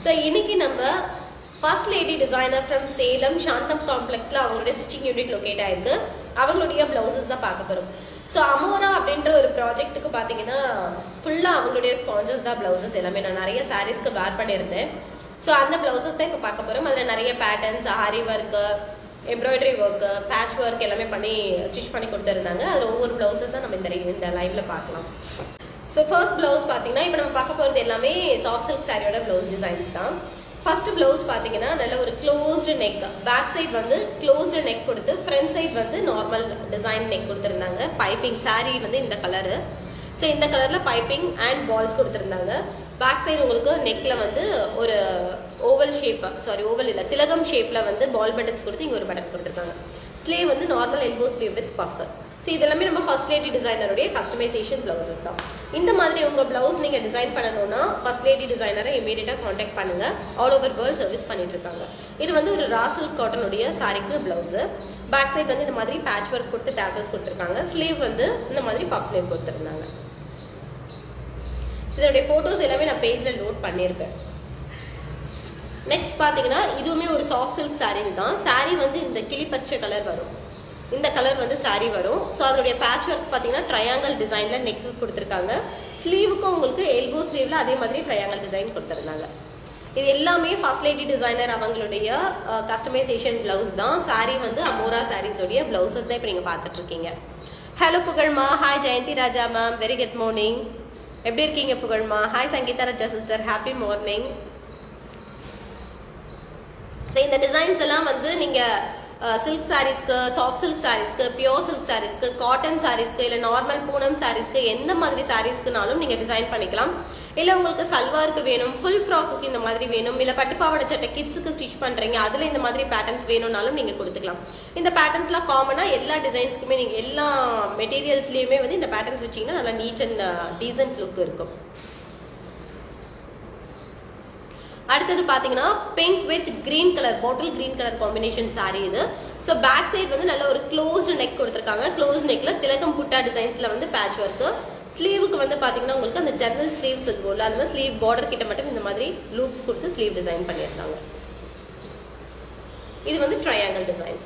So இன்னைக்கு நம்ம first lady designer from Salem Shantam complexல அவங்களுடைய stitching unit locate ஆயிருக்கு. அவங்களுடைய blouses தான் பார்க்க போறோம். So Amora அப்படின்ற ஒரு ப்ராஜெக்ட்டுக்கு பாத்தீங்கன்னா ஃபுல்லா அவங்களுடைய ஸ்பான்சர்ஸ் தான் blouses எல்லாமே. நான் நிறைய sareesக்கு வேர் பண்ணியிருந்தேன். So அந்த blouses தான் இப்ப பார்க்க போறோம். அதுல நிறைய patterns, ஆரி work, embroidery work, patch work எல்லாமே பண்ணி ஸ்டிச் பண்ணி கொடுத்திருந்தாங்க. அதுல ஒவ்வொரு blouses தான் நம்ம இந்த லைவ்ல பார்க்கலாம். So first blouse பாத்தீங்கன்னா இப்போ நம்ம பார்க்க போறது எல்லாமே soft silk சாரியோட blouse designs தான். First blouse பாத்தீங்கன்னா நல்ல ஒரு closed neck, back side வந்து closed neck கொடுத்து front side வந்து normal design neck கொடுத்திருந்தாங்க. piping saree வந்து இந்த கலர். So இந்த கலர்ல piping and balls கொடுத்திருந்தாங்க. back side உங்களுக்கு neckல வந்து ஒரு oval shape, oval இல்ல திலகம் ஷேப்ல வந்து ball buttons கொடுத்து இங்க ஒரு பட்டன் கொடுத்திருக்காங்க. sleeve வந்து normal elbow sleeve with puff. So இதெல்லாமே நம்ம first lady designer உடைய customization blouses தான். இந்த மாதிரி உங்க blouse நீங்க டிசைன் பண்ணனும்னா first lady designer immediately contact பண்ணுங்க. all over world service பண்ணிட்டு இருக்காங்க. இது வந்து ஒரு raw silk cotton உடைய சாரிக்கு blouse. back side வந்து இந்த மாதிரி patch work கொடுத்து tassels கொடுத்திருக்காங்க. sleeve வந்து இந்த மாதிரி puff sleeve கொடுத்திருந்தாங்க. இதோட போட்டோஸ் எல்லாமே நான் பேஜ்ல லோட் பண்ணிருப்பேன். நெக்ஸ்ட் பாத்தீங்கன்னா இதுவுமே ஒரு சாஃப்ட் சில்க் saree தான். saree வந்து இந்த கிளி பச்சை கலர் வரும். இந்த கலர் வந்து saree வரும். சோ அதோட patch work பாத்தீங்கன்னா ட்ரையாங்கிள் டிசைன்ல neck கொடுத்திருக்காங்க. ஸ்லீவுக்கும் உங்களுக்கு எல்போ ஸ்லீவ்ல அதே மாதிரி ட்ரையாங்கிள் டிசைன் கொடுத்திருந்தாங்க. இது எல்லாமே ஃபர்ஸ்ட் லேடி டிசைனர் அவங்களுடைய கஸ்டமைசேஷன் பிளவுஸ் தான். saree வந்து அமோரா sarees உடைய blouses தான் இப்போ நீங்க பார்த்துட்டு இருக்கீங்க. ஹலோ புகழ்மா, hi Jayanthi Raja ma'am, very good morning. எப்படி இருக்கீங்க புகழ்மா? Hi Sangeetha Raja sister, happy morning. இந்த டிசைன்ஸ் எல்லாம் வந்து நீங்க சில்க் சாரீஸ்க்கு, சாஃப்ட் சில்க் சாரீஸ்க்கு, பியோர் சில்க் சாரீஸ்க்கு, காட்டன் சாரீஸ்க்கு, இல்ல நார்மல் பூனம் சாரீஸ்க்கு, எந்த மாதிரி சாரீஸ்க்குனாலும் நீங்க டிசைன் பண்ணிக்கலாம். இல்ல உங்களுக்கு சல்வாருக்கு வேணும், ஃபுல் ஃப்ராக்கு இந்த மாதிரி வேணும், இல்ல பட்டுப்பாவாடை சட்டை கிட்ஸுக்கு ஸ்டிச் பண்றீங்க அதுல இந்த மாதிரி பேட்டர்ன்ஸ் வேணும்னாலும் நீங்க கொடுத்துக்கலாம். இந்த பேட்டர்ன்ஸ்லாம் காமனா எல்லா டிசைன்ஸ்க்குமே நீங்க எல்லா மெட்டீரியல்ஸ்லயுமே வந்து இந்த பேட்டர்ன்ஸ் வச்சீங்கன்னா நல்லா நீட் அண்ட் டீசன்ட் லுக் இருக்கும். அடுத்தது பாத்தீங்கன்னா pink with green colour, bottle green colour combination sorry இது. சோ பேக் சைடு வந்து நல்ல ஒரு க்ளோஸ்டு நெக் கொடுத்திருக்காங்க. க்ளோஸ் நெக்ல திலகம் புட்டா டிசைன்ஸ்ல வந்து பேட்ச் ஒர்க். ஸ்லீவுக்கு வந்து பாத்தீங்கன்னா உங்களுக்கு அந்த ஜன்னல் ஸ்லீவ்ஸ் இருக்கும்ல, அந்த ஸ்லீவ் பார்டர் கிட்ட மட்டும் இந்த மாதிரி லூப்ஸ் கொடுத்து ஸ்லீவ் டிசைன் பண்ணியிருக்காங்க. இது வந்து ட்ரையாங்கிள் டிசைன்.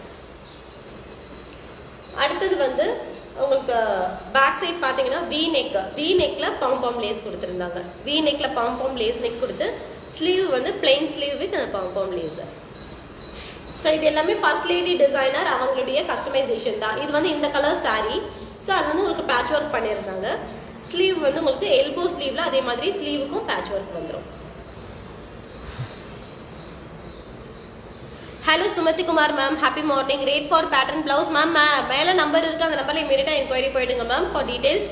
அடுத்தது வந்து உங்களுக்கு பேக் சைடு பாத்தீங்கன்னா வி நெக்ல பாம் லேஸ் கொடுத்திருந்தாங்க. வி நெக்ல பாம் லேஸ் நெக் கொடுத்து ஸ்லீவ் வந்து plain sleeve with pom lace. So இது எல்லாமே ஃபர்ஸ்ட் லேடி டிசைனர் அவங்களுடைய கஸ்டமைசேஷன் தான். இது வந்து இந்த கலர் saree. ஸோ அது வந்து உங்களுக்கு பேட்ச் ஒர்க் பண்ணியிருந்தாங்க. ஸ்லீவ் வந்து உங்களுக்கு எல்போ ஸ்லீவ்ல அதே மாதிரி ஸ்லீவுக்கும் பேட்ச் ஒர்க் வந்துடும். Hello Sumathi Kumar ma'am, happy morning. Rate for pattern blouse ma'am மேல நம்பர் இருக்கு, அந்த நம்பர்ல இமீடியட்டா என்கொயரி போயிடுங்க ma'am. For details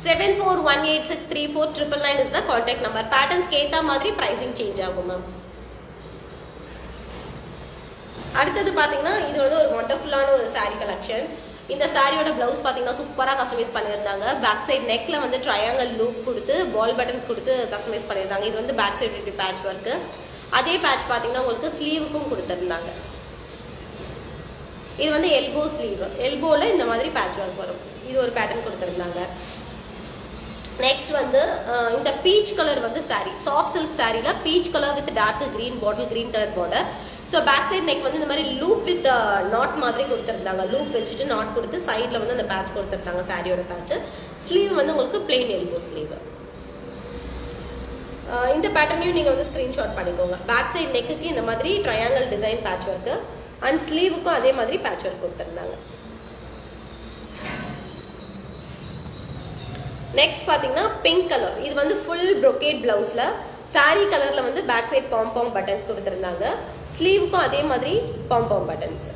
7418634999 is the contact number. patterns கேத்தா மாதிரி pricing change ஆகும் மேம். அடுத்தது பாத்தீங்கன்னா இது வந்து ஒரு வண்டர்ஃபுல்லான ஒரு saree collection. இந்த சாரியோட பிளவுஸ் பாத்தீங்கன்னா சூப்பரா கஸ்டமைஸ் பண்ணியிருந்தாங்க. பேக் சைடு நெக்ல வந்து ட்ரையாங்கிள் லூப் கொடுத்து பால் பட்டன்ஸ் கொடுத்து கஸ்டமைஸ் பண்ணியிருந்தாங்க. இது வந்து பேக் சைடு பேட்ச் ஒர்க். அதே பேட்ச் பாத்தீங்கன்னா உங்களுக்கு ஸ்லீவுக்கும் கொடுத்திருந்தாங்க. இது வந்து எல்போ ஸ்லீவ், எல்போல இந்த மாதிரி பேட்ச் ஒர்க் வரும். இது ஒரு பேட்டர்ன் கொடுத்திருந்தாங்க. நெக்ஸ்ட் வந்து இந்த பீச் கலர் வந்து saree, சாஃப்ட் சில்க் சாரில peach colour with dark green bottle green colour border. So back side neck வந்து இந்த மாதிரி லூப் வித் நாட் மாதிரி கொடுத்திருந்தாங்க. லூப் வச்சுட்டு நாட் கொடுத்து சைட்ல வந்து அந்த பேட்ச் கொடுத்திருந்தாங்க சாரியோட பேட்ச். ஸ்லீவ் வந்து உங்களுக்கு பிளெயின் எல்போ ஸ்லீவ். இந்த பேட்டர்னையும் நீங்க வந்து ஸ்கிரீன்ஷாட் பண்ணிக்கோங்க. பேக் சைடு நெக்குக்கு இந்த மாதிரி triangle design patch work and ஸ்லீவுக்கும் அதே மாதிரி பேட்ச் ஒர்க் கொடுத்திருந்தாங்க. நெக்ஸ்ட் பாத்தீங்கன்னா பிங்க் கலர். இது வந்து ஃபுல் brocade பிளவுஸ்ல saree கலர்ல வந்து பேக் சைடு பாம் பட்டன்ஸ் கொடுத்திருந்தாங்க. ஸ்லீவுக்கும் அதே மாதிரி பாம் பட்டன்ஸ்.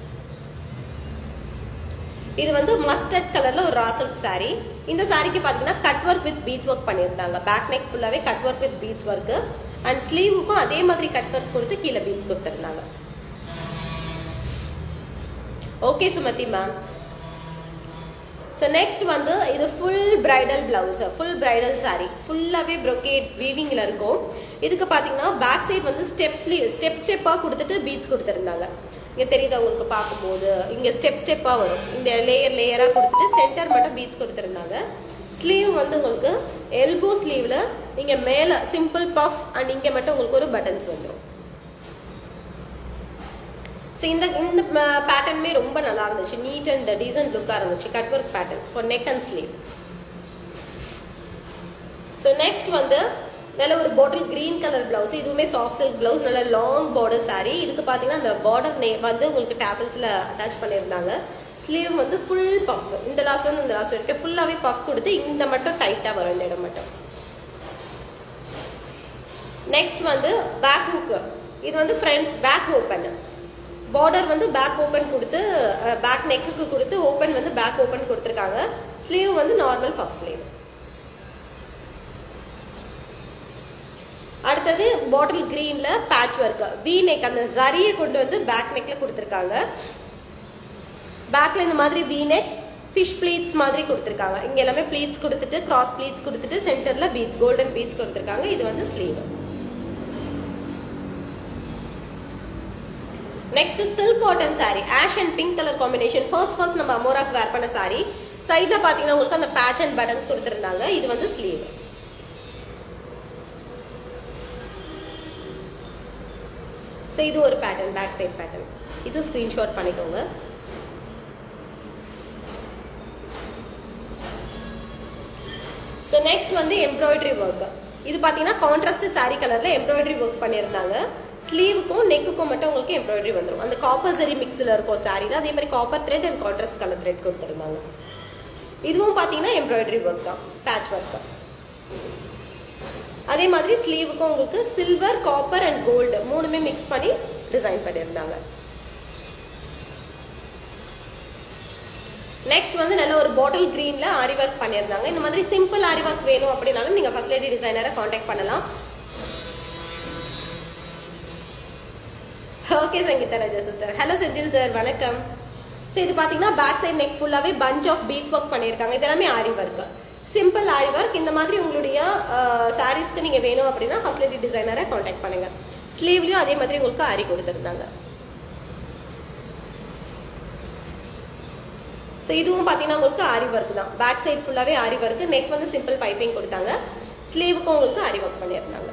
இது வந்து மஸ்டர்ட் கலர்ல ஒரு raw silk saree. இந்த சாரிக்கு பாத்தீங்கன்னா cut work with beads work பண்ணியிருந்தாங்க. பேக் நெக் ஃபுல்லாவே cut work with beads work and ஸ்லீவுக்கும் அதே மாதிரி கட் ஒர்க் கொடுத்து கீழே பீட்ஸ் கொடுத்திருந்தாங்க. Okay Sumathi ma'am. So next வந்து இது full bridal blouse, full bridal saree, ஃபுல்லாவே brocade weavingல இருக்கும். இதுக்கு பாத்தீங்கன்னா பேக் சைடு வந்து ஸ்டெப்பா கொடுத்துட்டு பீட்ஸ் கொடுத்திருந்தாங்க. இங்க தெரியுதா உங்களுக்கு பார்க்கும்போது, இங்க ஸ்டெப்பா வரும். இந்த லேயரா கொடுத்துட்டு சென்டர் மட்டும் பீட்ஸ் கொடுத்திருந்தாங்க. ஸ்லீவ் வந்து உங்களுக்கு எல்போ ஸ்லீவ்ல இங்க மேல சிம்பிள் பஃப் அண்ட் இங்க மட்டும் உங்களுக்கு ஒரு பட்டன்ஸ் வந்துடும். ஸோ இந்த பேட்டர்னுமே ரொம்ப நல்லா இருந்துச்சு, நீட் அண்ட் டீசன்ட் லுக்காக இருந்துச்சு. Cut work pattern for neck and sleeve. So next வந்து நல்ல ஒரு பாட்டில் கிரீன் கலர் பிளவுஸ். இதுவுமே சாஃப்ட் சில்க் பிளவுஸ், நல்ல லாங் பார்டர் சாரீ. இதுக்கு பார்த்தீங்கன்னா அந்த பார்டர் வந்து உங்களுக்கு டேசல்ஸில் அட்டாச் பண்ணியிருந்தாங்க. ஸ்லீவ் வந்து ஃபுல் பஃப், இந்த லாஸ்ட்ல இருந்து இந்த லாஸ்ட் வரைக்கும் ஃபுல்லாகவே பஃப் கொடுத்து இந்த மட்டும் டைட்டாக வரும், இந்த இடம் மட்டும். நெக்ஸ்ட் வந்து பேக் ஹூக். இது வந்து ஃப்ரண்ட் பேக் ஓப்பன். பார்டர் வந்து பேக் ஓப்பன் கொடுத்து பேக் நெக்குக்கு கொடுத்து ஓப்பன் வந்து பேக் ஓப்பன் கொடுத்துருக்காங்க. ஸ்லீவ் வந்து நார்மல் பஃப் ஸ்லீவ். அடுத்தது பாட்டில் கிரீன்ல பேட்ச் ஒர்க் வி நெக், அந்த ஜரியை கொண்டு வந்து பேக் நெக்ல கொடுத்துருக்காங்க. பேக்ல இந்த மாதிரி வி நெக் ஃபிஷ் ப்ளீட்ஸ் மாதிரி கொடுத்துருக்காங்க. இங்க எல்லாமே ப்ளீட்ஸ் கொடுத்துட்டு கிராஸ் ப்ளீட்ஸ் கொடுத்துட்டு சென்டர்ல பீட்ஸ் கோல்டன் பீட்ஸ் கொடுத்துருக்காங்க. இது வந்து sleeve. Next silk cotton sorry, ash and pink colour combination. First நம்ம அமோராக்கு வேர் பண்ண சாரி. சைட்ல பாத்தீங்கன்னா உங்களுக்கு அந்த பேட்ச் அண்ட் பட்டன்ஸ் கொடுத்துருந்தாங்க. இது வந்து ஸ்லீவ். ஸோ இது ஒரு பேட்டர்ன், பேக் சைட் பேட்டர்ன். இது ஸ்கிரீன்ஷாட் பண்ணிக்கோங்க. ஸோ நெக்ஸ்ட் வந்து எம்ப்ராய்டரி ஒர்க். இது பார்த்தீங்கன்னா கான்ட்ராஸ்ட் சாரி கலர்ல எம்ப்ராய்டரி ஒர்க் பண்ணியிருந்தாங்க. ஸ்லீவுக்கும் நெக்குக்கும் மட்டும் உங்களுக்கு எம்ப்ராய்டரி வந்துடும். அந்த காப்பர் சரி மிக்ஸில் இருக்கும் சாரியில். அதே மாதிரி copper thread and contrast colour thread கொடுத்துருந்தாங்க. இதுவும் பார்த்தீங்கன்னா எம்ப்ராய்டரி ஒர்க் தான், பேட்ச் ஒர்க் தான். அதே மாதிரி ஸ்லீவுக்கும் உங்களுக்கு சில்வர், காப்பர் அண்ட் கோல்டு மூணுமே மிக்ஸ் பண்ணி டிசைன் பண்ணியிருந்தாங்க. நெக்ஸ்ட் வந்து நல்ல ஒரு பாட்டில் கிரீன்ல ஆரி ஒர்க் பண்ணியிருந்தாங்க. இந்த மாதிரி சிம்பிள் ஆரி ஒர்க் வேணும் அப்படின்னாலும் நீங்க ஃபர்ஸ்ட் லேடி டிசைனரை காண்டாக்ட் பண்ணலாம். Okay Sangeetha Raja sister. Hello Senthil sir, வணக்கம். ஸோ இது பார்த்தீங்கன்னா பேக் சைட் நெக் ஃபுல்லாகவே பஞ்ச் ஆஃப் பீட்ஸ் ஒர்க் பண்ணியிருக்காங்க. இது எல்லாமே ஆரி ஒர்க், சிம்பிள் ஆரி ஒர்க். இந்த மாதிரி உங்களுடைய சாரீஸ்க்கு நீங்கள் வேணும் அப்படின்னா ஃபர்ஸ்ட் லேடி டிசைனரை காண்டாக்ட் பண்ணுங்க. ஸ்லீவ்லையும் அதே மாதிரி உங்களுக்கு ஆரி கொடுத்துருந்தாங்க. ஸோ இதுவும் பார்த்தீங்கன்னா உங்களுக்கு ஆரி ஒர்க் தான். பேக் சைட் ஃபுல்லாகவே ஆரி ஒர்க். நெக் வந்து சிம்பிள் பைப்பிங் கொடுத்தாங்க. ஸ்லீவுக்கும் உங்களுக்கு ஆரி ஒர்க் பண்ணியிருந்தாங்க.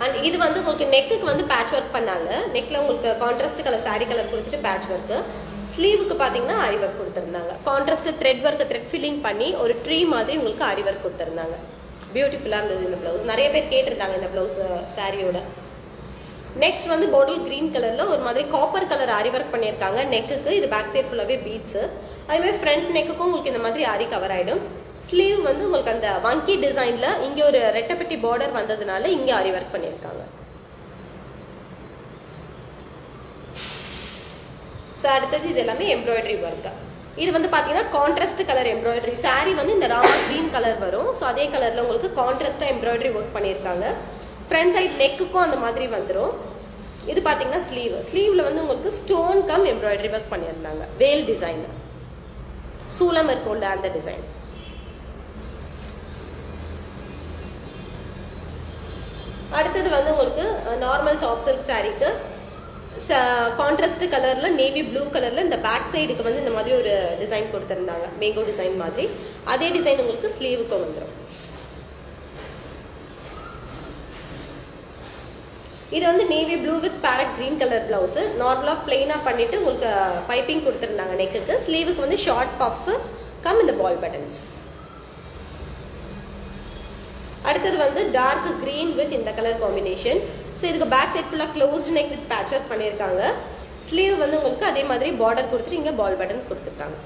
அண்ட் இது வந்து உங்களுக்கு நெக்குக்கு வந்து பேட்ச் ஒர்க் பண்ணாங்க. நெக்ல உங்களுக்கு கான்ட்ராஸ்ட் கலர் சாரி கலர் கொடுத்துட்டு பேட்ச் ஒர்க். ஸ்லீவுக்கு பார்த்தீங்கன்னா ஆரி ஒர்க் கொடுத்துருந்தாங்க. Contrast thread work, thread filling பண்ணி ஒரு ட்ரீ மாதிரி உங்களுக்கு ஆரி ஒர்க் கொடுத்துருந்தாங்க. பியூட்டிஃபுல்லாக இருந்தது இந்த பிளவுஸ். நிறைய பேர் கேட்டிருந்தாங்க இந்த பிளவுஸ் சாரியோட. நெக்ஸ்ட் வந்து பாட்டில் கிரீன் கலர்ல ஒரு மாதிரி காப்பர் கலர் ஆரி ஒர்க் பண்ணியிருக்காங்க நெக்குக்கு. இது பேக் சைட் ஃபுல்லாகவே பீட்ஸ். அதே மாதிரி ஃப்ரண்ட் நெக்குக்கும் உங்களுக்கு இந்த மாதிரி ஆரி கவர் ஆயிடும். ஸ்லீவ் வந்து உங்களுக்கு அந்த வங்கி டிசைன்ல இங்க ஒரு ரெட்டப்பட்டி பார்டர் வந்ததுனால இங்க ஆரி ஒர்க் பண்ணியிருக்காங்க. ஸோ அடுத்தது இது எல்லாமே எம்ப்ராய்டரி ஒர்க். இது வந்து பாத்தீங்கன்னா கான்ட்ராஸ்ட் கலர் எம்ப்ராய்டரி. சாரி வந்து இந்த ராமா கிரீன் கலர் வரும். ஸோ அதே கலர்ல உங்களுக்கு கான்ட்ராஸ்டா எம்ப்ராய்டரி ஒர்க் பண்ணியிருக்காங்க. ஃப்ரண்ட் சைட் நெக்குக்கும் அந்த மாதிரி வந்துடும். இது பாத்தீங்கன்னா ஸ்லீவ். ஸ்லீவ்ல வந்து உங்களுக்கு ஸ்டோன் கம் எம்ப்ராய்டரி ஒர்க் பண்ணியிருந்தாங்க. வேல் டிசைன், சூலம் இருக்கும்ல அந்த டிசைன். அடுத்தது வந்து உங்களுக்கு நார்மல் சாஃப்ட் சில்க் சாரிக்கு கான்ட்ராஸ்ட் கலர்ல நேவி ப்ளூ கலர்ல இந்த பேக் சைடுக்கு வந்து இந்த மாதிரி ஒரு டிசைன் கொடுத்திருந்தாங்க, மேங்கோ டிசைன் மாதிரி. அதே டிசைன் உங்களுக்கு ஸ்லீவுக்கும் வந்துடும். இது வந்து navy blue with farad green colour blouse. நார்மலா பிளெயினா பண்ணிட்டு உங்களுக்கு பைப்பிங் கொடுத்திருந்தாங்க நெக்குக்கு. ஸ்லீவுக்கு வந்து ஷார்ட் பஃப் கம் இந்த பால் பட்டன்ஸ். அடுத்தது வந்து டார்க் கிரீன் வித் இந்த கலர் காம்பினேஷன். ஸோ இதுக்கு பேக் சைட் ஃபுல்லாக closed neck with patch work பண்ணியிருக்காங்க. ஸ்லீவ் வந்து உங்களுக்கு அதே மாதிரி பார்டர் கொடுத்துட்டு இங்கே பால் பட்டன்ஸ் கொடுத்துருக்காங்க.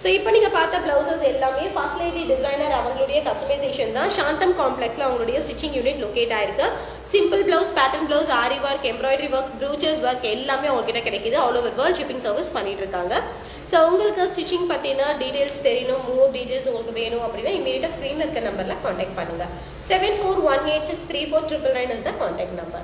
ஸோ இப்போ நீங்கள் பார்த்த பிளவுசஸ் எல்லாமே ஃபர்ஸ்ட் லேடி டிசைனர் அவங்களுடைய கஸ்டமைசேஷன் தான். சாந்தம் காம்ப்ளெக்ஸில் அவங்களுடைய ஸ்டிச்சிங் யூனிட் லொக்கேட் ஆயிருக்கு. சிம்பிள் பிளவுஸ், பேட்டர்ன் பிளவுஸ், ஆரி work, embroidery work, brochures work எல்லாமே அவங்ககிட்ட கிடைக்குது. All over world shipping service பண்ணிட்டு இருக்காங்க. ஸோ உங்களுக்கு ஸ்டிச்சிங் பற்றின டீடைல்ஸ் தெரியணும், மோர் டீடைல்ஸ் உங்களுக்கு வேணும் அப்படின்னா இமீடியட்டாக ஸ்க்ரீனில் இருக்க நம்பரில் காண்டாக்ட் பண்ணுங்கள். 7418634999 is the contact number.